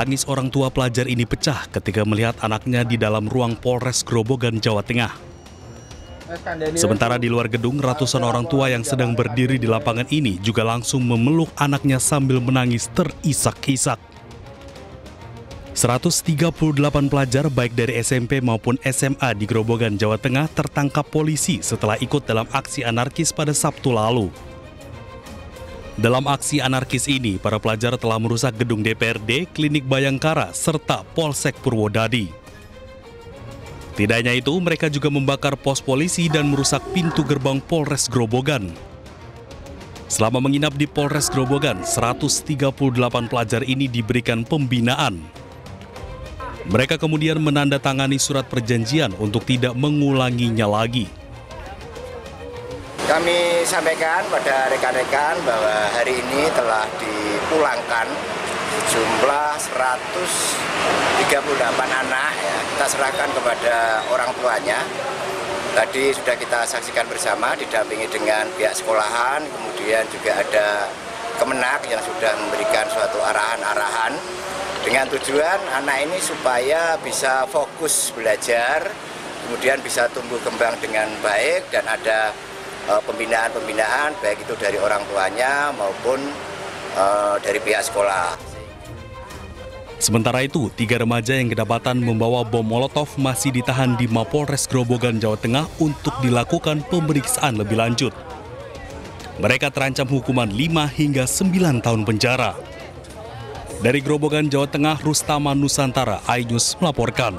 Tangis orang tua pelajar ini pecah ketika melihat anaknya di dalam ruang Polres Grobogan, Jawa Tengah. Sementara di luar gedung, ratusan orang tua yang sedang berdiri di lapangan ini juga langsung memeluk anaknya sambil menangis terisak-isak. 138 pelajar baik dari SMP maupun SMA di Grobogan, Jawa Tengah tertangkap polisi setelah ikut dalam aksi anarkis pada Sabtu lalu. Dalam aksi anarkis ini, para pelajar telah merusak gedung DPRD, Klinik Bayangkara, serta Polsek Purwodadi. Tidak hanya itu, mereka juga membakar pos polisi dan merusak pintu gerbang Polres Grobogan. Selama menginap di Polres Grobogan, 138 pelajar ini diberikan pembinaan. Mereka kemudian menandatangani surat perjanjian untuk tidak mengulanginya lagi. Kami sampaikan pada rekan-rekan bahwa hari ini telah dipulangkan jumlah 138 anak, ya. Kita serahkan kepada orang tuanya. Tadi sudah kita saksikan bersama, didampingi dengan pihak sekolahan, kemudian juga ada Kemenak yang sudah memberikan suatu arahan-arahan dengan tujuan anak ini supaya bisa fokus belajar, kemudian bisa tumbuh kembang dengan baik dan ada pembinaan-pembinaan baik itu dari orang tuanya maupun dari pihak sekolah. Sementara itu, 3 remaja yang kedapatan membawa bom molotov masih ditahan di Mapolres Grobogan, Jawa Tengah untuk dilakukan pemeriksaan lebih lanjut. Mereka terancam hukuman 5 hingga 9 tahun penjara. Dari Grobogan, Jawa Tengah, Rustama Nusantara, iNews melaporkan.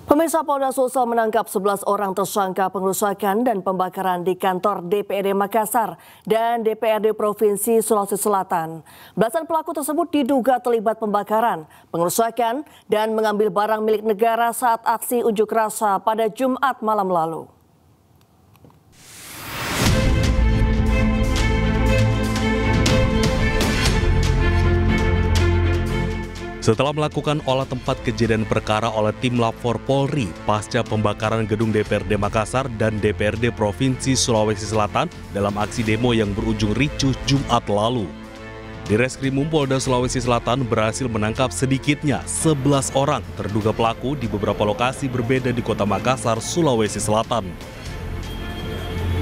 Pemirsa, Polda Sulsel menangkap 11 orang tersangka pengerusakan dan pembakaran di kantor DPRD Makassar dan DPRD Provinsi Sulawesi Selatan. Belasan pelaku tersebut diduga terlibat pembakaran, pengerusakan, dan mengambil barang milik negara saat aksi unjuk rasa pada Jumat malam lalu. Setelah melakukan olah tempat kejadian perkara oleh tim Lapor Polri pasca pembakaran gedung DPRD Makassar dan DPRD Provinsi Sulawesi Selatan dalam aksi demo yang berujung ricuh Jumat lalu. Direskrimum Polda Sulawesi Selatan berhasil menangkap sedikitnya 11 orang terduga pelaku di beberapa lokasi berbeda di Kota Makassar, Sulawesi Selatan.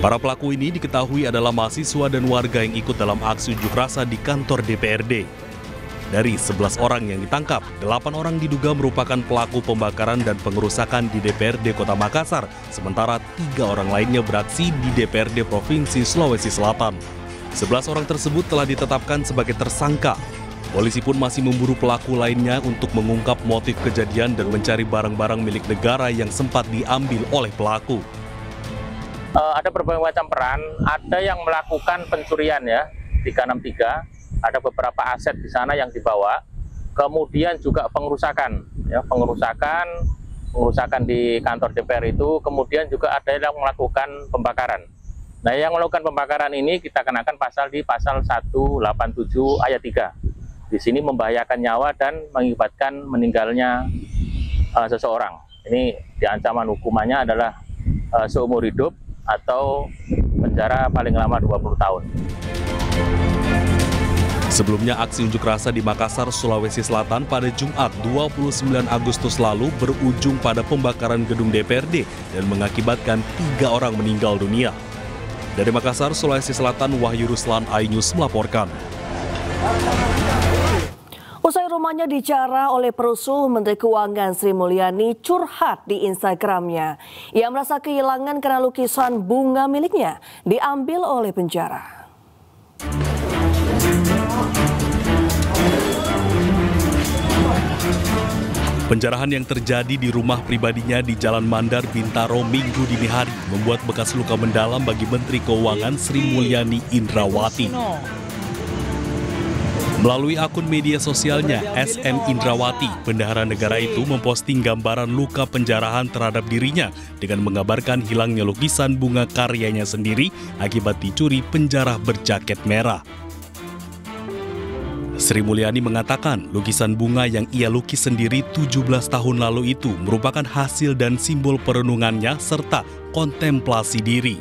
Para pelaku ini diketahui adalah mahasiswa dan warga yang ikut dalam aksi unjuk rasa di kantor DPRD. Dari 11 orang yang ditangkap, 8 orang diduga merupakan pelaku pembakaran dan pengerusakan di DPRD Kota Makassar, sementara 3 orang lainnya beraksi di DPRD Provinsi Sulawesi Selatan. 11 orang tersebut telah ditetapkan sebagai tersangka. Polisi pun masih memburu pelaku lainnya untuk mengungkap motif kejadian dan mencari barang-barang milik negara yang sempat diambil oleh pelaku. Ada berbagai macam peran, ada yang melakukan pencurian ya, 363. Ada beberapa aset di sana yang dibawa, kemudian juga pengerusakan, ya, pengerusakan di kantor DPR itu, kemudian juga ada yang melakukan pembakaran. Nah, yang melakukan pembakaran ini kita kenakan pasal 187 ayat 3. Di sini membahayakan nyawa dan mengakibatkan meninggalnya seseorang. Ini diancaman hukumannya adalah seumur hidup atau penjara paling lama 20 tahun. Sebelumnya, aksi unjuk rasa di Makassar, Sulawesi Selatan pada Jumat 29 Agustus lalu berujung pada pembakaran gedung DPRD dan mengakibatkan 3 orang meninggal dunia. Dari Makassar, Sulawesi Selatan, Wahyu Ruslan, iNews melaporkan. Usai rumahnya dijarah oleh perusuh, Menteri Keuangan Sri Mulyani curhat di Instagramnya. Ia merasa kehilangan karena lukisan bunga miliknya diambil oleh penjara. Penjarahan yang terjadi di rumah pribadinya di Jalan Mandar, Bintaro, Minggu dini hari membuat bekas luka mendalam bagi Menteri Keuangan Sri Mulyani Indrawati. Melalui akun media sosialnya, SM Indrawati, bendahara negara itu memposting gambaran luka penjarahan terhadap dirinya dengan mengabarkan hilangnya lukisan bunga karyanya sendiri akibat dicuri penjara berjaket merah. Sri Mulyani mengatakan lukisan bunga yang ia lukis sendiri 17 tahun lalu itu merupakan hasil dan simbol perenungannya serta kontemplasi diri.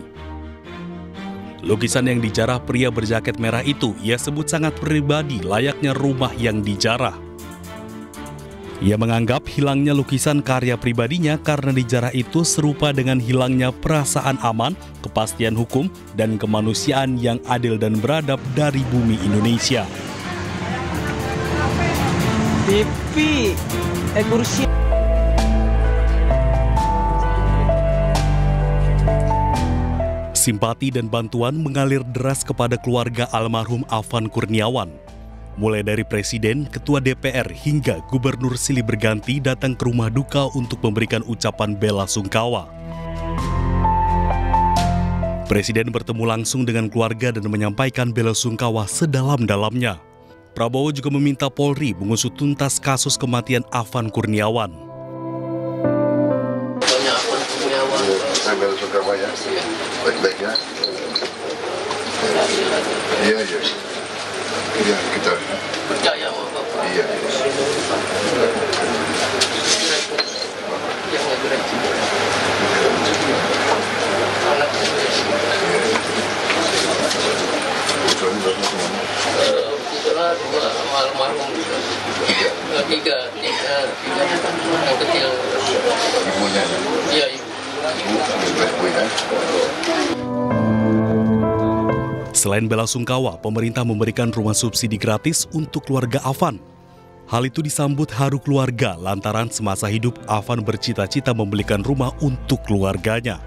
Lukisan yang dijarah pria berjaket merah itu ia sebut sangat pribadi, layaknya rumah yang dijarah. Ia menganggap hilangnya lukisan karya pribadinya karena dijarah itu serupa dengan hilangnya perasaan aman, kepastian hukum, dan kemanusiaan yang adil dan beradab dari bumi Indonesia. Pipi, kursi. Simpati dan bantuan mengalir deras kepada keluarga almarhum Afan Kurniawan. Mulai dari Presiden, Ketua DPR, hingga Gubernur silih berganti datang ke rumah duka untuk memberikan ucapan bela sungkawa. Presiden bertemu langsung dengan keluarga dan menyampaikan bela sungkawa sedalam-dalamnya. Prabowo juga meminta Polri mengusut tuntas kasus kematian Afan Kurniawan. Saya bela sungkawa ya, baik-baiknya. Iya, kita Percaya sama Bapak. iya. Itulah dua almarhum juga. Tiga yang kecil. Ibunya ya. Iya, ibu. Selain bela sungkawa, pemerintah memberikan rumah subsidi gratis untuk keluarga Afan. Hal itu disambut haru keluarga lantaran semasa hidup Afan bercita-cita membelikan rumah untuk keluarganya.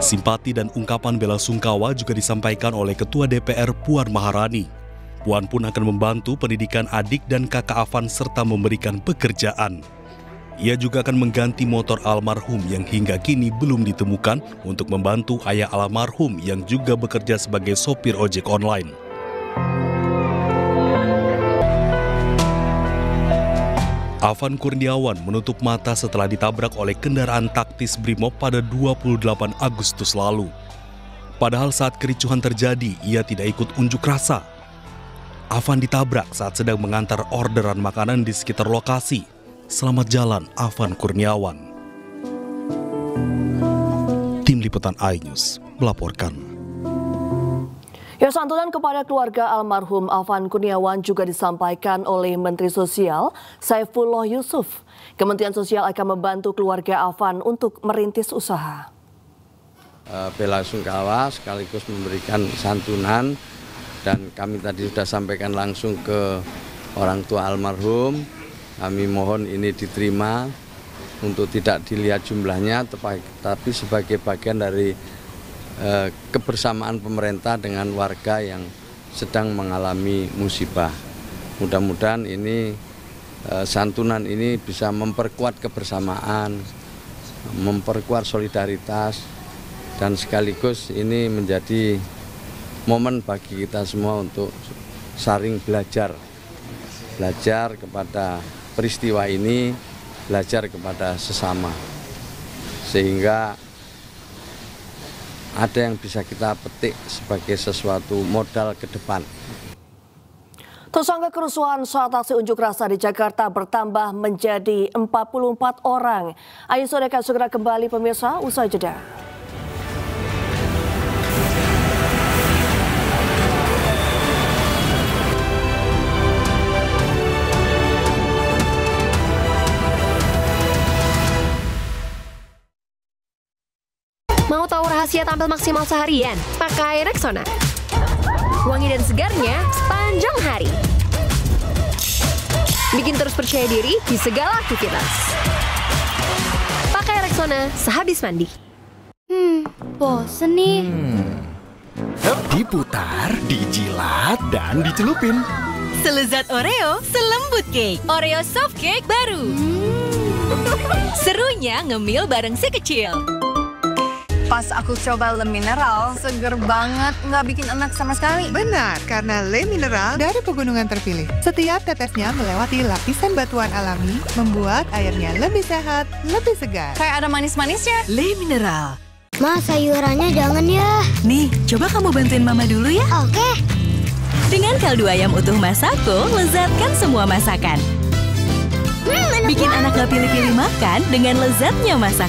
Simpati dan ungkapan bela sungkawa juga disampaikan oleh Ketua DPR Puan Maharani. Puan pun akan membantu pendidikan adik dan kakak Afan serta memberikan pekerjaan. Ia juga akan mengganti motor almarhum yang hingga kini belum ditemukan untuk membantu ayah almarhum yang juga bekerja sebagai sopir ojek online. Afan Kurniawan menutup mata setelah ditabrak oleh kendaraan taktis Brimob pada 28 Agustus lalu. Padahal saat kericuhan terjadi, ia tidak ikut unjuk rasa. Afan ditabrak saat sedang mengantar orderan makanan di sekitar lokasi. Selamat jalan, Afan Kurniawan. Tim Liputan iNews melaporkan. Ya, santunan kepada keluarga almarhum Afan Kurniawan juga disampaikan oleh Menteri Sosial Saifullah Yusuf. Kementerian Sosial akan membantu keluarga Afan untuk merintis usaha. Bela sungkawa sekaligus memberikan santunan, dan kami tadi sudah sampaikan langsung ke orang tua almarhum. Kami mohon ini diterima untuk tidak dilihat jumlahnya, tapi sebagai bagian dari kebersamaan pemerintah dengan warga yang sedang mengalami musibah. Mudah-mudahan ini santunan ini bisa memperkuat kebersamaan, memperkuat solidaritas, dan sekaligus ini menjadi momen bagi kita semua untuk saling belajar kepada peristiwa ini, belajar kepada sesama, sehingga ada yang bisa kita petik sebagai sesuatu modal ke depan. Tersangka kerusuhan saat aksi unjuk rasa di Jakarta bertambah menjadi 44 orang. Ayo sore akan segera kembali pemirsa, usai jeda. Mau tahu rahasia tampil maksimal seharian? Pakai Rexona. Wangi dan segarnya sepanjang hari. Bikin terus percaya diri di segala aktivitas. Pakai Rexona sehabis mandi. Bosen nih. Diputar, dijilat, dan dicelupin. Selezat Oreo, selembut cake. Oreo soft cake baru. Serunya ngemil bareng si kecil. Pas aku coba Le Mineral, seger banget, nggak bikin enak sama sekali. Benar, karena Le Mineral dari pegunungan terpilih. Setiap tetesnya melewati lapisan batuan alami, membuat airnya lebih sehat, lebih segar. Kayak ada manis-manisnya. Le Mineral. Ma, sayurannya jangan ya. Nih, coba kamu bantuin Mama dulu ya. Oke. Dengan kaldu ayam utuh Masako, lezatkan semua masakan. Enak Bikin anak gak pilih-pilih makan dengan lezatnya masakan.